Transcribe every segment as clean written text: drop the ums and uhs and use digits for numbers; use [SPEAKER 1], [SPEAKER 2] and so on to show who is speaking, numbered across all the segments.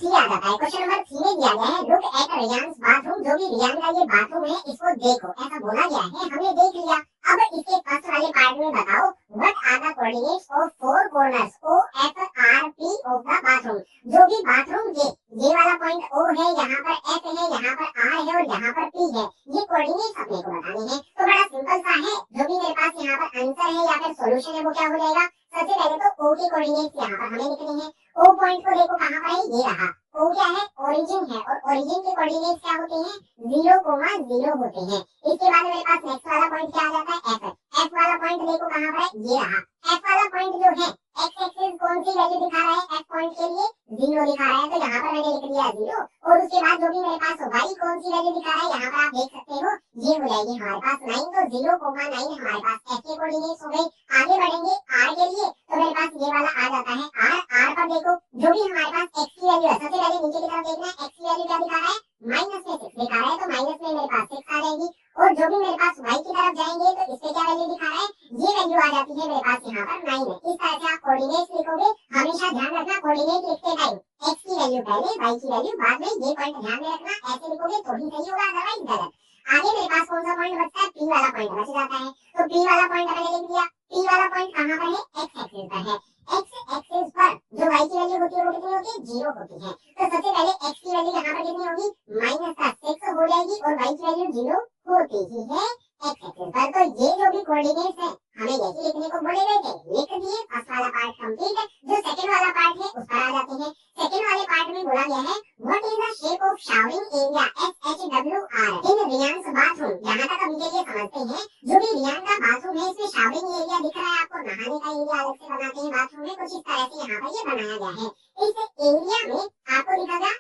[SPEAKER 1] 3 आ जाता है। Question number 3 में दिया गया है लुक एट रियांस बाथरूम, जो भी रियान का ये बाथरूम है इसको देखो, ऐसा बोला गया है, हमने देख लिया। अब इसके फर्स्ट वाले पार्ट में बताओ what are the coordinates of four corners O F R P of the bathroom. जो भी बाथरूम ये वाला पॉइंट ओ है, यहाँ पर एफ है, यहाँ पर आर है और यहाँ पर पी है, ये कोऑर्डिनेट्स अपने को बताने हैं। तो बड़ा सिंपल सा है, जो भी मेरे पास यहाँ पर आंसर है या फिर सॉल्यूशन है वो क्या हो जाएगा, सबसे पहले तो ओ के कोऑर्डिनेट्स यहाँ पर हमें लिखने हैं। ओ पॉइंट को देखो कहाँ पर है, ये रहा। ओ क्या है, ओरिजिन है, और ओरिजिन के कोऑर्डिनेट्स क्या होते हैं, 0,0 होते हैं। इसके बाद मेरे पास नेक्स्ट वाला पॉइंट क्या आ जाता है, एफ। एफ वाला पॉइंट देखो कहाँ पर है, ये रहा। एफ वाला पॉइंट जो है एक्स एक्सिस कौन सी वैल्यू दिखा रहा है, एफ पॉइंट के लिए 0 दिखा रहा है, तो यहाँ पर मैंने लिख दिया 0। और उसके बाद जो भी मेरे पास वाई कौन सी वैल्यू दिखा रहा है, यहाँ पर आप देख सकते हो, ये हो जाएगी हमारे पास 9, तो 0,9 हमारे पास एफ के कोऑर्डिनेट्स हो गए। आगे बढ़ेंगे आर के लिए, तो मेरे पास ये वाला आ जाता है आर। आर पर देखो जो भी हमारे पास एक्स की वैल्यू है, सबसे पहले नीचे की तरफ देखना है, एक्स की वैल्यू क्या दिखा रहा है, माइनस में 6 दिखा रहा है, तो माइनस में मेरे पास 6 आ जाएगी। और जो भी मेरे पास वाई की तरफ जाएंगे तो इससे क्या वैल्यू दिखा रहा है, ये वैल्यू आ जाती है मेरे पास यहाँ पर 9 है। इस तरह से आप कोऑर्डिनेट्स लिखोगे, हमेशा ध्यान रखना कोऑर्डिनेट लिखते टाइम एक्स की वैल्यू पहले, वाई की वैल्यू बाद में, ये पॉइंट ध्यान में रखना। ऐसे लिखोगे तो ही सही होगा, अदरवाइज गलत। आगे मेरे पास कौन सा पॉइंट बचता है, पी वाला पॉइंट बच जाता है। तो पी वाला पॉइंट मैंने लिख दिया। पी वाला पॉइंट कहाँ पर है, एक्स एक्सिस पर है। एक्स एक्सिस पर जो वाई की वैल्यू होती है वो कितनी होती है, 0 होती है। तो सबसे पहले एक्स की वैल्यू यहाँ पर कितनी होगी, -6 हो जाएगी, और वाई की वैल्यू 0 होती ही है एक्स एक्सिस पर। तो ये जो भी कोऑर्डिनेट्स है हमें यही लिखने को बोले गए थे, लिख दिए। फर्स्ट वाला पार्ट कंप्लीट है। जो सेकंड वाला पार्ट है उस पर आ जाते हैं। सेकंड वाले पार्ट में बोला गया है what is the shape of showering area SHWR in Riyan's bathroom. यहाँ तक अभी के लिए समझते हैं, जो भी रियान का बाथरूम है इसमें शावरिंग एरिया दिख रहा है आपको, नहाने का एरिया अलग से बनाते हैं बाथरूम में, कुछ इस तरह से यहाँ पर ये बनाया गया है। इस एरिया में आपको दिखेगा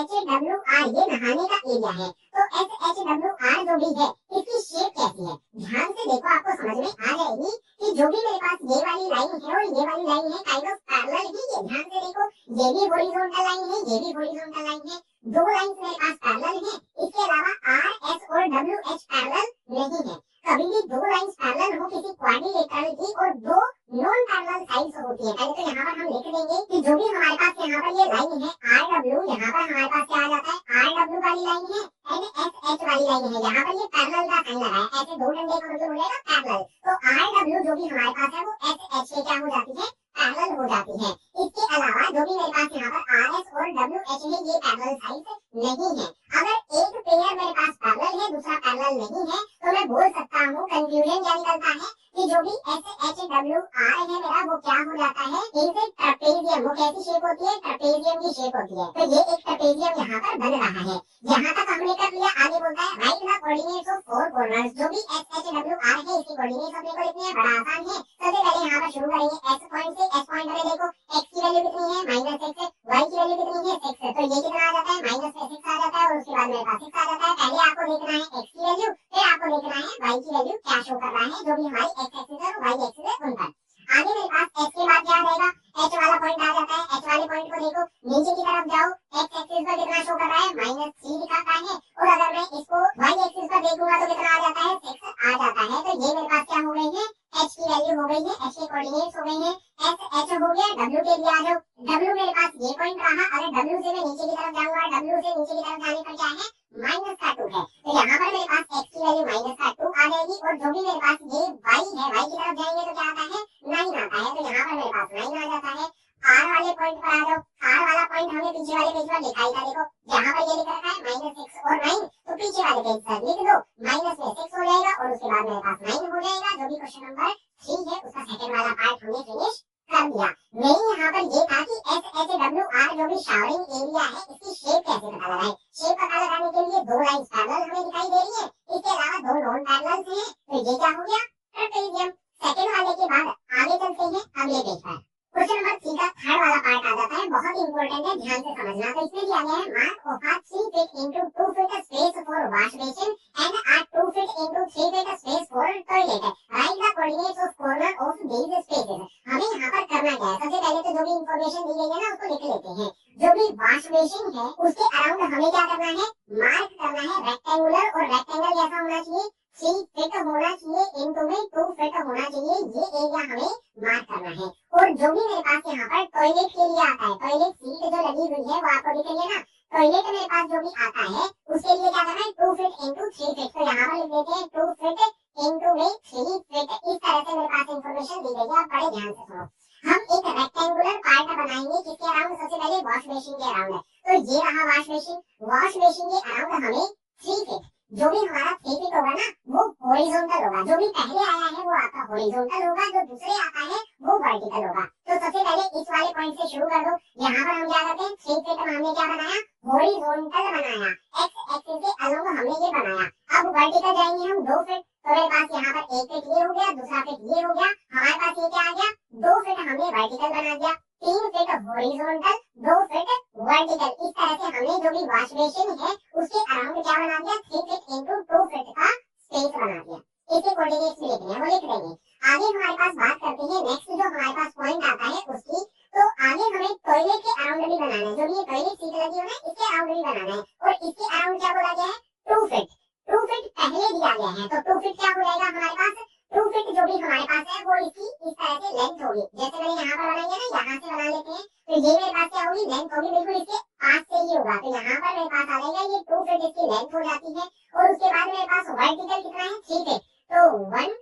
[SPEAKER 1] SHWR, ये नहाने का एरिया है। तो SHWR जो भी है इसकी शेप कैसी है, ध्यान से देखो आपको समझ में आ जाएगी कि जो भी मेरे पास ये वाली लाइन है और ये वाली लाइन है काइंड ऑफ पैरेलल ही है। ध्यान से देखो, ये भी हॉरिजॉन्टल लाइन है, ये भी हॉरिजॉन्टल लाइन है, दो लाइंस मेरे पास पैरेलल है। इसके अलावा आर एस और डब्ल्यू एच पैरेलल नहीं है। कभी भी दो लाइंस पैरेलल हो किसी क्वाड्रिलेटरल की और दो नॉन पैरेलल साइड्स होती है। पहले तो यहाँ पर हम लिख देंगे कि जो भी हमारे पास यहाँ पर ये लाइन है आर डब्ल्यू, यहाँ पर हमारे पास क्या आ जाता है, आर डब्ल्यू वाली लाइन है एंड एस एच वाली लाइन है। यहाँ पर ये पैरेलल का साइन लगा है, ऐसे दो डंडे का मतलब हो जाएगा पैरेलल। तो आर डब्ल्यू जो भी हमारे पास है वो एस एच के क्या हो जाती है, पैरेलल हो जाती है। इसके अलावा जो भी मेरे पास यहाँ पर आर एस और डब्ल्यू एच है ये पैरेलल साइड्स नहीं है। अगर एक पेयर मेरे पास पैरेलल है दूसरा पैरेलल नहीं है तो मैं बोल सकता हूँ, कंक्लूजन क्या निकलता है कि जो भी SHWR है मेरा वो क्या हो जाता है, इनसे ट्रेपेजियम। वो कैसी शेप होती है, ट्रेपेजियम की शेप होती है। तो ये एक ट्रेपेजियम यहाँ पर बन रहा है। यहाँ तक हमने कर लिया। आगे बोलता है right the coordinates of four corners. जो भी SHWR है इसके कोऑर्डिनेट्स अपने को लिखने हैं, बड़ा आसान है। सबसे पहले यहाँ पर शुरू करेंगे S पॉइंट से। S पॉइंट में देखो x की वैल्यू कितनी है, -6 है, y की वैल्यू कितनी है, 6 है। तो ये कितना आ जाता है, -6 आ जाता है, और उसके बाद मेरे पास 6 आ जाता है। पहले आपको देखना है x की वैल्यू, फिर आपको देखना है y की वैल्यू क्या शो कर रहा है, जो भी हमारी x एक्सिस है और y एक्सिस है उन पर। आगे मेरे पास h के बाद क्या रहेगा, h वाला पॉइंट आ जाता है। h वाले पॉइंट को देखो, नीचे की तरफ जाओ, x एक्सिस पर कितना शो कर रहा है, -3 दिखाता है। और अगर मैं इसको y एक्सिस पर देखूंगा तो कितना आ जाता है, 6 आ जाता है। तो ये मेरे पास क्या हो गई है, h की वैल्यू हो गई है, h के कोऑर्डिनेट्स हो गए हैं। s h हो गया। w के लिए आ जाओ, w मेरे पास ये पॉइंट रहा। अगर w से मैं नीचे की तरफ जाऊंगा, w से नीचे की तरफ जाने पर क्या है, -2 है। तो यहाँ पर मेरे पास x की वैल्यू -2 आ जाएगी। और जो भी मेरे पास ये y है, y की तरफ जाएंगे तो क्या आता है, 9 आता है। तो यहाँ पर मेरे पास 9 आ जाता है। r वाले पॉइंट पर आ जाओ। r वाला पॉइंट हमने पीछे वाले पेज पर लिखा ही था। देखो यहाँ पर ये लिख रखा है -6 और 9, तो पीछे वाले पेज पर लिख दो, माइनस में 6 हो जाएगा और उसके बाद मेरे पास 9 हो जाएगा। जो भी क्वेश्चन नंबर 3 है उसका सेकंड वाला पार्ट हमने फिनिश कर दिया। मेन यहाँ पर ये था कि SHWR जो भी शावरिंग एरिया है इसकी शेप कैसे पता लगाएं। शेप पता लगाने के लिए दो लाइंस पैरेलल हमें दिखाई दे रही है, इसके अलावा दो नॉन पैरेलल हैं। तो ये क्या हो गया, ट्रेपेजियम। सेकंड वाले के बाद आगे चलते हैं अगले पेज पर। क्वेश्चन नंबर 3 का थर्ड वाला पार्ट आ जाता है, बहुत इंपॉर्टेंट है, ध्यान से समझना। तो इसमें दिया गया है mark of a 3 feet into 2 feet space for wash basin and a 2 feet into 3 feet space for toilet. Right the coordinates of corner of these spaces. हमें यहाँ पर करना क्या है, सबसे पहले तो जो भी इंफॉर्मेशन दी गई है ना उसको लिख लेते हैं। जो भी वॉश बेसिन है उसके अराउंड हमें क्या करना है, मार्क करना है रेक्टेंगुलर, और रेक्टेंगल जैसा होना चाहिए 3 फीट होना चाहिए, इनटू में 2 फीट होना चाहिए, ये एरिया हमें मार्क करना है। और जो भी मेरे पास यहाँ पर टॉयलेट के लिए आता है, टॉयलेट सीट जो लगी हुई है वो आपको दिख रही है ना, टॉयलेट मेरे पास जो भी आता है उसके लिए क्या करना है, 2 फीट इंटू 3 फीट। तो यहाँ पर लिख देते हैं 2 फीट इंटू में 3 फीट। इस तरह से मेरे पास इंफॉर्मेशन दी गई है, आप बड़े ध्यान से सुनो। हम एक रेक्टेंगुलर पार्ट बनाएंगे किसके अराउंड, सबसे पहले वॉश बेसिन के अराउंड है। तो ये रहा वॉश बेसिन, वॉश बेसिन के अराउंड हमें 3 फीट, जो भी हमारा 3 फीट होगा ना वो हॉरिजॉन्टल होगा। जो भी पहले आया है वो आपका हॉरिजॉन्टल होगा, जो दूसरे आता है वो वर्टिकल होगा। तो सबसे पहले इस वाले पॉइंट से शुरू कर दो। यहाँ पर हम क्या करते हैं, 3 फीट में हमने क्या बनाया, हॉरिजॉन्टल बनाया, एक्स एक्सिस के अलोंग हमने ये बनाया। अब वर्टिकल जाएंगे हम 2 फीट, तो मेरे पास यहाँ पर एक फीट ये हो गया, दूसरा फीट ये हो गया, हमारे पास ये क्या आ गया, 2 फीट हमने वर्टिकल बना दिया, 3 फीट हॉरिजॉन्टल, 2 फीट वर्टिकल। इस तरह से हमने जो भी वॉश बेसिन है उसके अराउंड क्या बना दिया, 3 फीट इंटू 2 फीट का स्पेस बना दिया। इसके कोऑर्डिनेट्स भी लिखने हैं, वो लिख देंगे। आगे हमारे पास बात करते हैं नेक्स्ट जो हमारे पास पॉइंट आता है उसकी। तो आगे हमें टॉयलेट के अराउंड भी बनाना है, जो भी ये टॉयलेट सीट लगी हो ना इसके अराउंड भी बनाना है। और इसके अराउंड क्या बोला गया है, 2 फीट। 2 फीट पहले दिया गया है, तो 2 फीट क्या हो जाएगा हमारे पास, 2 फीट जो भी हमारे पास है वो इसकी इस तरह से लेंथ होगी। जैसे मैंने यहाँ पर बनाई है ना, यहाँ से बना लेते हैं, तो ये मेरे पास क्या होगी, लेंथ होगी, बिल्कुल इसके पास से ही होगा। तो यहाँ पर मेरे पास आ जाएगा ये 2 फीट इसकी लेंथ हो जाती है। और उसके बाद मेरे पास वर्टिकल कितना है, 3 फीट। तो 1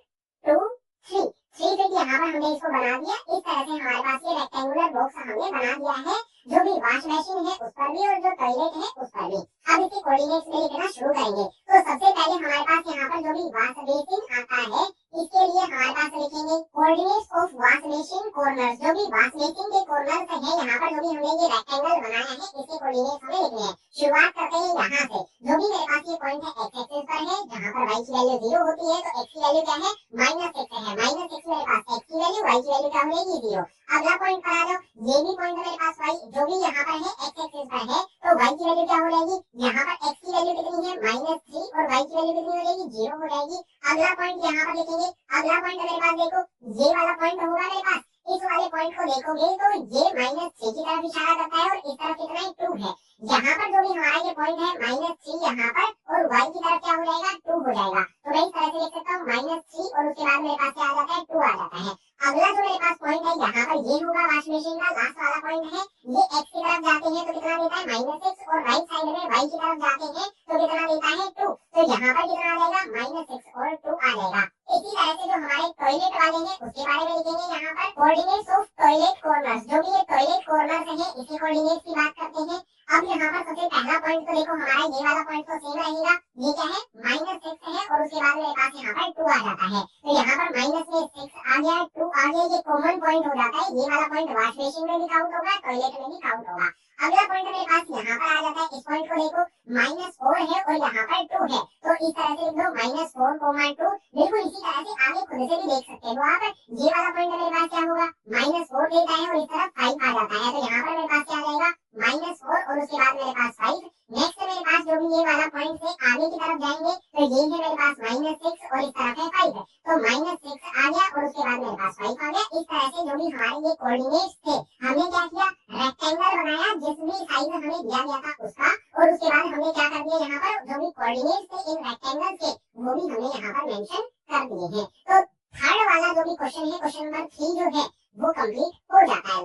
[SPEAKER 1] 2 3 3 फीट यहाँ पर हमने इसको बना दिया। इस तरह से हमारे पास ये रेक्टेंगुलर बॉक्स हमने बना दिया है, जो भी वॉश मशीन है उस पर भी और जो टॉयलेट है उस पर भी। अब इसके कोऑर्डिनेट्स में लिखना शुरू करेंगे। तो सबसे पहले हमारे पास यहाँ पर जो भी वॉश बेसिन आता है इसके लिए हमारे पास लिखेंगे coordinates of wash basin corners. जो भी वॉश बेसिन के कॉर्नर्स है, यहाँ पर जो भी हमने ये रेक्टेंगल बनाया है इसके कोऑर्डिनेट्स हमें लिखने हैं। शुरुआत करते हैं यहाँ से, जो भी मेरे पास ये पॉइंट है एक्स एक्सिस पर है, जहाँ पर y की वैल्यू 0 होती है, तो x की वैल्यू क्या है, -6 है। -6 मेरे पास x की वैल्यू, y की वैल्यू क्या हो जाएगी, 0। अगला पॉइंट पर आ जाओ, ये भी पॉइंट मेरे पास y जो भी यहाँ पर है x एक्सिस पर है, तो y की वैल्यू क्या हो जाएगी, यहाँ पर x की वैल्यू कितनी है, -3, और y की वैल्यू कितनी हो जाएगी, 0 हो जाएगी। अगला पॉइंट यहाँ पर लिखेंगे। अगला पॉइंट मेरे पास देखो, ये वाला पॉइंट होगा मेरे पास, इस वाले पॉइंट को देखोगे तो ये -3 की तरफ इशारा करता है, और इस तरफ कितना है, 2 है। यहाँ पर जो भी हमारा ये पॉइंट है -3 यहाँ पर, और y की तरफ क्या हो जाएगा, 2 हो जाएगा। तो मैं इस तरह से लिख सकता हूँ -3, और उसके बाद मेरे पास क्या आ जाता है, 2 आ जाता है। अगला जो मेरे पास पॉइंट है यहाँ पर, ये होगा वॉश मशीन का लास्ट वाला पॉइंट है। ये x की तरफ जाते हैं तो कितना देता है, -6, और राइट साइड में y की तरफ जाते हैं तो कितना देता है, 2। तो यहाँ पर कितना आ जाएगा, -6 और 2 आ जाएगा। इसी तरह से जो हमारे टॉयलेट वाले हैं उसके बारे में लिखेंगे यहाँ पर कोऑर्डिनेट्स ऑफ टॉयलेट कॉर्नर्स। जो भी ये टॉयलेट कॉर्नर्स है इसके कोऑर्डिनेट्स की बात करते हैं। अब यहाँ पर सबसे पहला पॉइंट तो देखो, हमारा ये वाला पॉइंट तो सेम रहेगा। ये क्या है, -6 है, और उसके बाद मेरे पास यहाँ पर 2 आ जाता है। तो यहाँ पर माइनस में 6 आ गया, 2 आ गया, ये कॉमन पॉइंट हो जाता है। ये वाला पॉइंट वॉश बेसिन में भी काउंट होगा, टॉयलेट में भी काउंट होगा। अगला पॉइंट मेरे पास यहाँ पर आ जाता है। इस पॉइंट को देखो, -4 है और यहाँ पर 2 है, तो इस तरह से लिख दो -4, 2। बिल्कुल इसी तरह से आगे खुद से भी देख सकते हो आप। ये वाला पॉइंट मेरे पास क्या होगा, -4 देता है, और इस तरफ 5 आ जाता है। तो यहाँ पर मेरे पास क्या आ जाएगा, -4, और उसके बाद मेरे पास 5। नेक्स्ट मेरे पास जो भी ये वाला पॉइंट से आगे की तरफ जाएंगे तो ये है मेरे पास -6, और इस तरफ है 5। तो -6 आ गया, और उसके बाद मेरे पास 5 आ गया। इस तरह से जो भी हमारे ये कोऑर्डिनेट्स थे, हमने क्या किया, रेक्टेंगल बनाया जिस भी साइज हमें दिया गया था उसका, और उसके बाद हमने क्या कर दिया, यहाँ पर जो भी कोऑर्डिनेट्स थे इन रेक्टेंगल के वो भी हमने यहाँ पर मेंशन कर दिए हैं। तो थर्ड वाला जो भी क्वेश्चन है, क्वेश्चन नंबर 3 जो है वो कंप्लीट हो जाता है।